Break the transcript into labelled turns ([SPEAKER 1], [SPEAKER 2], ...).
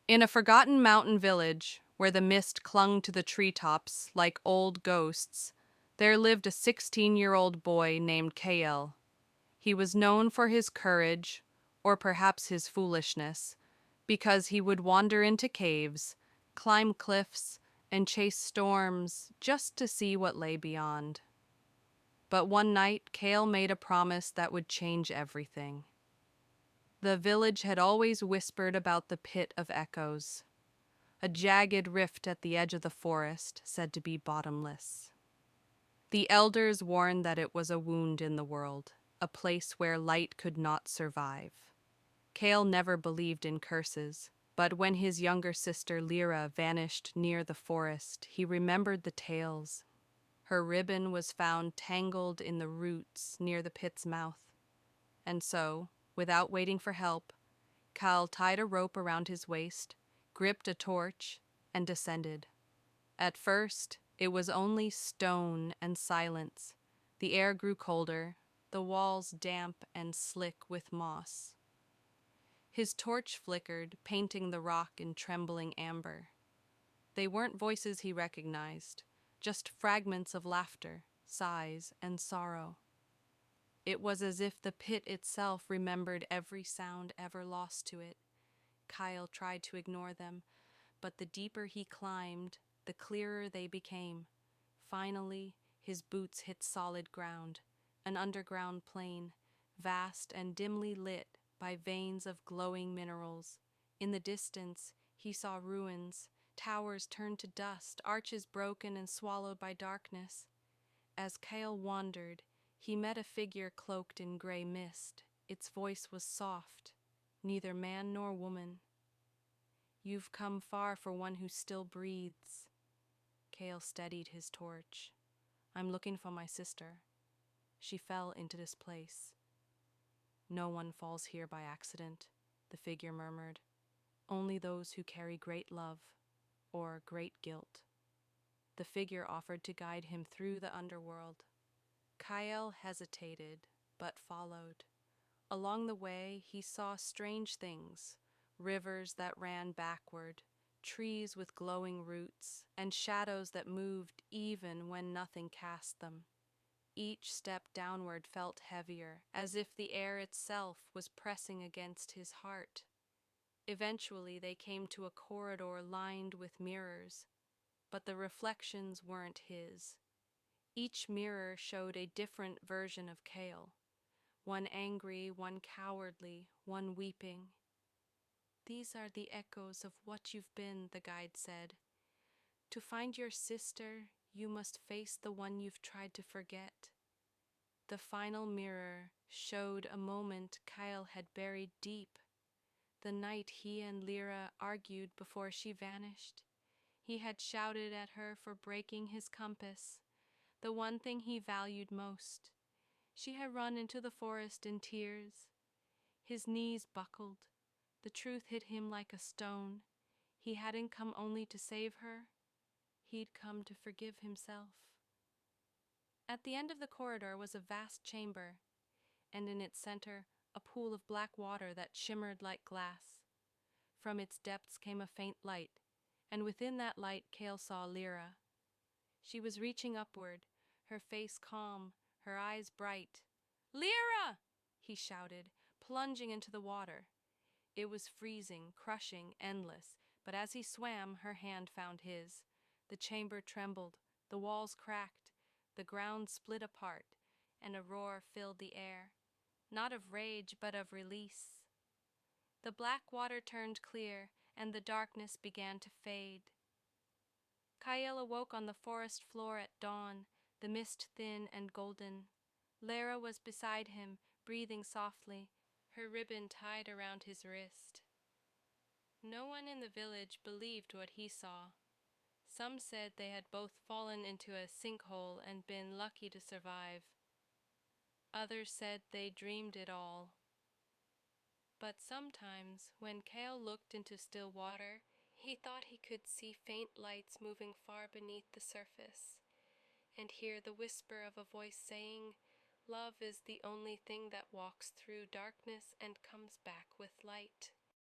[SPEAKER 1] In a forgotten mountain village, where the mist clung to the treetops like old ghosts, there lived a 16-year-old boy named Kael. He was known for his courage, or perhaps his foolishness, because he would wander into caves, climb cliffs, and chase storms just to see what lay beyond. But one night, Kael made a promise that would change everything. The village had always whispered about the Pit of Echoes, a jagged rift at the edge of the forest said to be bottomless. The elders warned that it was a wound in the world, a place where light could not survive. Kael never believed in curses, but when his younger sister Lyra vanished near the forest, he remembered the tales. Her ribbon was found tangled in the roots near the pit's mouth. And so, without waiting for help, Kael tied a rope around his waist, gripped a torch, and descended. At first, it was only stone and silence. The air grew colder, the walls damp and slick with moss. His torch flickered, painting the rock in trembling amber. They weren't voices he recognized, just fragments of laughter, sighs, and sorrow. It was as if the pit itself remembered every sound ever lost to it. Kael tried to ignore them, but the deeper he climbed, the clearer they became. Finally, his boots hit solid ground, an underground plain, vast and dimly lit by veins of glowing minerals. In the distance, he saw ruins, towers turned to dust, arches broken and swallowed by darkness. As Kael wandered, he met a figure cloaked in gray mist. Its voice was soft, neither man nor woman. "You've come far for one who still breathes." Kael steadied his torch. "I'm looking for my sister. She fell into this place." "No one falls here by accident," the figure murmured. "Only those who carry great love, or great guilt." The figure offered to guide him through the underworld. Kael hesitated, but followed. Along the way, he saw strange things, rivers that ran backward, trees with glowing roots, and shadows that moved even when nothing cast them. Each step downward felt heavier, as if the air itself was pressing against his heart. Eventually, they came to a corridor lined with mirrors, but the reflections weren't his. Each mirror showed a different version of Kael, one angry, one cowardly, one weeping. "These are the echoes of what you've been," the guide said. "To find your sister, you must face the one you've tried to forget." The final mirror showed a moment Kael had buried deep, the night he and Lyra argued before she vanished. He had shouted at her for breaking his compass, the one thing he valued most. She had run into the forest in tears. His knees buckled. The truth hit him like a stone. He hadn't come only to save her. He'd come to forgive himself. At the end of the corridor was a vast chamber, and in its center, a pool of black water that shimmered like glass. From its depths came a faint light, and within that light Kael saw Lyra. She was reaching upward, her face calm, her eyes bright. "Lyra!" he shouted, plunging into the water. It was freezing, crushing, endless, but as he swam, her hand found his. The chamber trembled, the walls cracked, the ground split apart, and a roar filled the air, not of rage but of release. The black water turned clear, and the darkness began to fade. Kael awoke on the forest floor at dawn, the mist thin and golden. Lyra was beside him, breathing softly, her ribbon tied around his wrist. No one in the village believed what he saw. Some said they had both fallen into a sinkhole and been lucky to survive. Others said they dreamed it all. But sometimes, when Kael looked into still water, he thought he could see faint lights moving far beneath the surface, and hear the whisper of a voice saying, "Love is the only thing that walks through darkness and comes back with light."